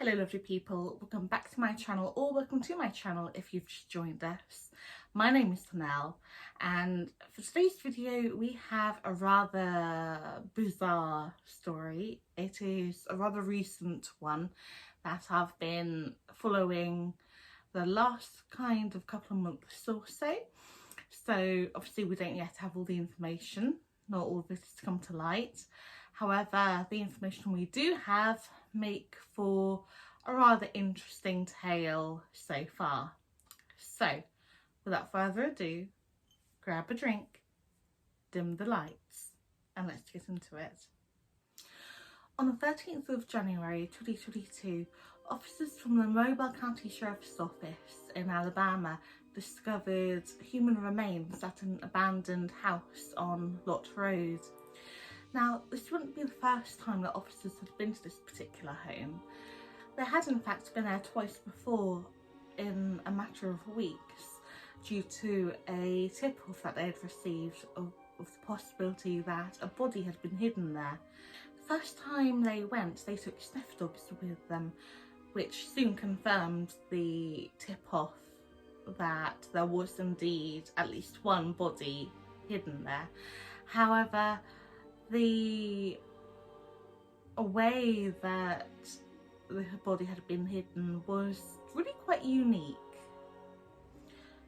Hello lovely people, welcome back to my channel, or welcome to my channel if you've just joined us. My name is Nell, and for today's video we have a rather bizarre story. It is a rather recent one that I've been following the last kind of couple of months or so. So obviously we don't yet have all the information, not all of it has come to light. However, the information we do have make for a rather interesting tale so far. So, without further ado, grab a drink, dim the lights, and let's get into it. On the 13th of January 2022, officers from the Mobile County Sheriff's Office in Alabama discovered human remains at an abandoned house on Lot Road. Now, this wouldn't be the first time that officers had been to this particular home. They had in fact been there twice before in a matter of weeks due to a tip-off that they had received of the possibility that a body had been hidden there. The first time they went, they took sniff dogs with them, which soon confirmed the tip-off that there was indeed at least one body hidden there. However, the way that the body had been hidden was really quite unique.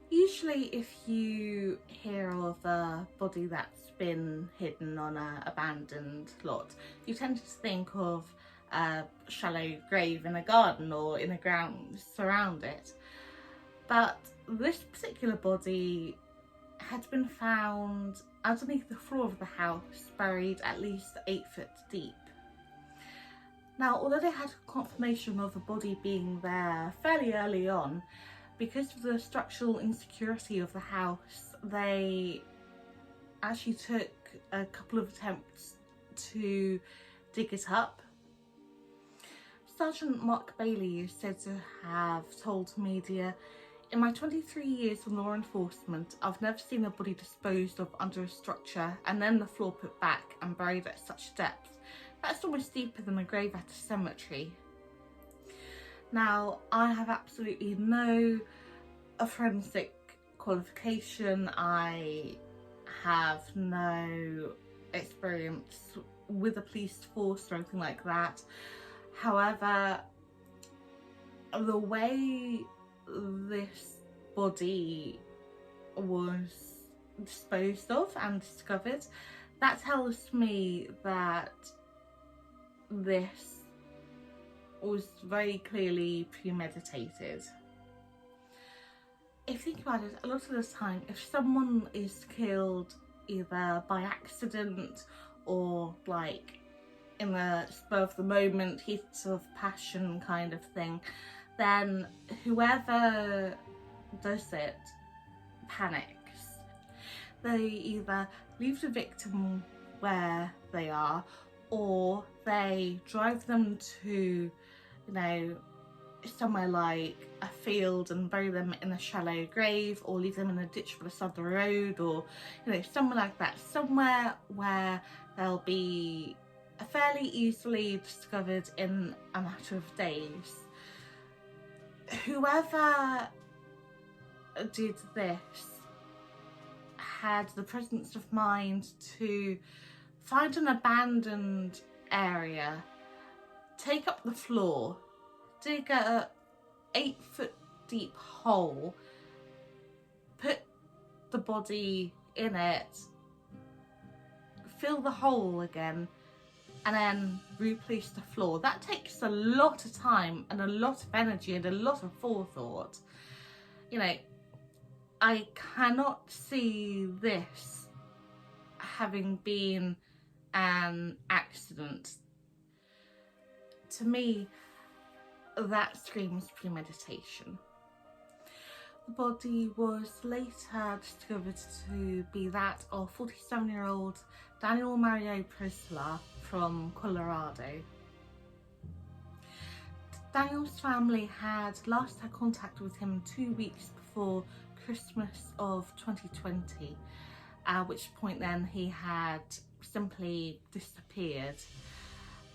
Usually if you hear of a body that's been hidden on an abandoned lot, you tend to think of a shallow grave in a garden or in the grounds around it. But this particular body had been found underneath the floor of the house, buried at least 8 foot deep. Now, although they had confirmation of a body being there fairly early on, because of the structural insecurity of the house, they actually took a couple of attempts to dig it up. Sergeant Mark Bailey is said to have told media, "In my 23 years in law enforcement, I've never seen a body disposed of under a structure and then the floor put back and buried at such depth. That's almost deeper than a grave at a cemetery." Now, I have absolutely no forensic qualification. I have no experience with the police force or anything like that. However, the way this body was disposed of and discovered, that tells me that this was very clearly premeditated. If you think about it, a lot of the time, if someone is killed either by accident or like in the spur of the moment, heat of passion kind of thing, then whoever does it panics. They either leave the victim where they are, or they drive them to, somewhere like a field and bury them in a shallow grave, or leave them in a ditch beside the road, or somewhere like that, somewhere where they'll be fairly easily discovered in a matter of days. Whoever did this had the presence of mind to find an abandoned area, take up the floor, dig a 8 foot deep hole, put the body in it, fill the hole again, and then replace the floor. That takes a lot of time and a lot of energy and a lot of forethought. I cannot see this having been an accident. To me, that screams premeditation. The body was later discovered to be that of 47-year-old Daniel Mario Prosler from Colorado. Daniel's family had last had contact with him 2 weeks before Christmas of 2020, at which point then he had simply disappeared.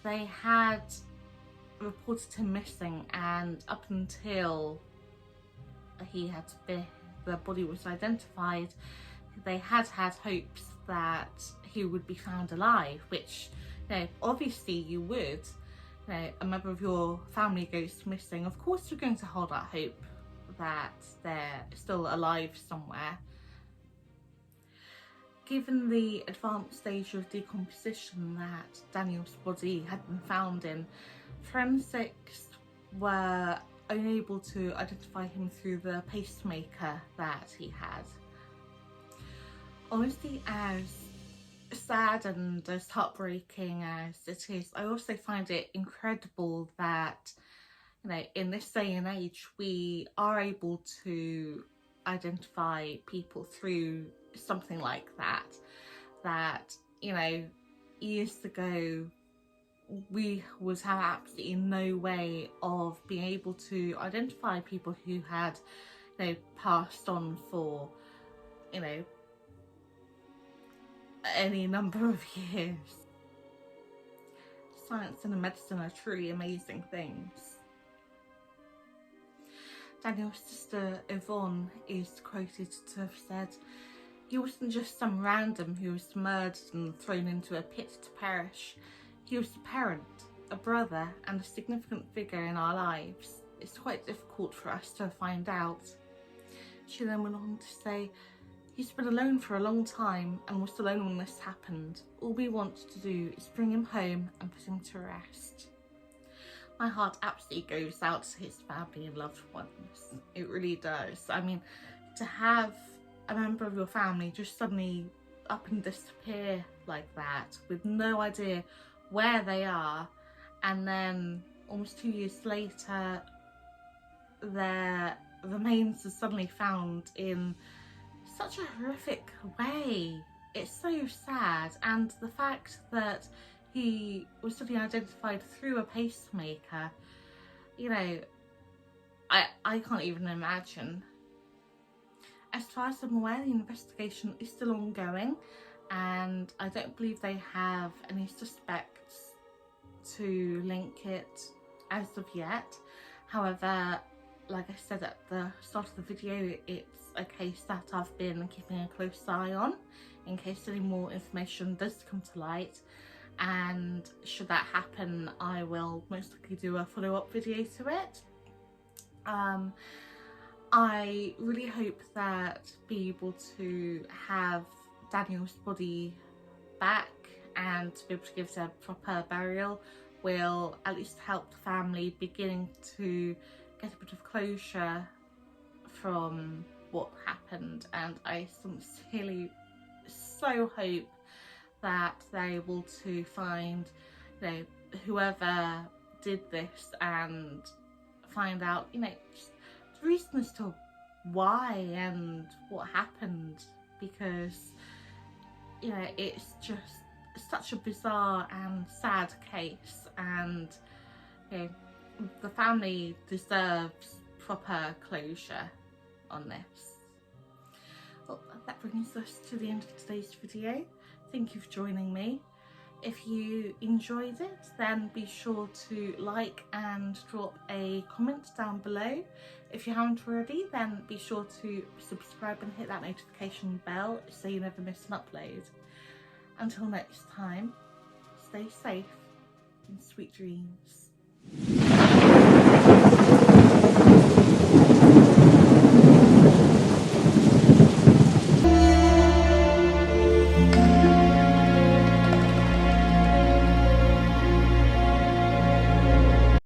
They had reported him missing, and up until the body was identified, they had hopes that he would be found alive, which, you know, obviously you would. You know, a member of your family goes missing, of course you're going to hold out hope that they're still alive somewhere. Given the advanced stage of decomposition that Daniel's body had been found in, forensics were unable to identify him through the pacemaker that he had. Honestly, as sad and as heartbreaking as it is, I also find it incredible that, you know, in this day and age, we are able to identify people through something like that. That, you know, years ago, we would have absolutely no way of being able to identify people who had, you know, passed on for, you know, any number of years. Science and medicine are truly amazing things. Daniel's sister Yvonne is quoted to have said, "He wasn't just some random who was murdered and thrown into a pit to perish. He was a parent, a brother, and a significant figure in our lives. It's quite difficult for us to find out." She then went on to say, "He's been alone for a long time and was alone when this happened. All we want to do is bring him home and put him to rest." My heart absolutely goes out to his family and loved ones. It really does. I mean, to have a member of your family just suddenly up and disappear like that with no idea where they are, and then almost 2 years later their remains are suddenly found in such a horrific way. It's so sad, and the fact that he was suddenly identified through a pacemaker, you know, I can't even imagine. As far as I'm aware, the investigation is still ongoing, and I don't believe they have any suspects to link it as of yet. However, like I said at the start of the video, it's a case that I've been keeping a close eye on in case any more information does come to light, and should that happen, I will most likely do a follow-up video to it. I really hope that being able to have Daniel's body back and to be able to give it a proper burial will at least help the family beginning to get a bit of closure from what happened, and I sincerely so hope that they're able to find, you know, whoever did this and find out, you know, just the reason as to why and what happened, because, you know, it's just such a bizarre and sad case, and, you know, the family deserves proper closure on this. Well, that brings us to the end of today's video. Thank you for joining me. If you enjoyed it, then be sure to like and drop a comment down below. If you haven't already, then be sure to subscribe and hit that notification bell so you never miss an upload. Until next time, stay safe and sweet dreams.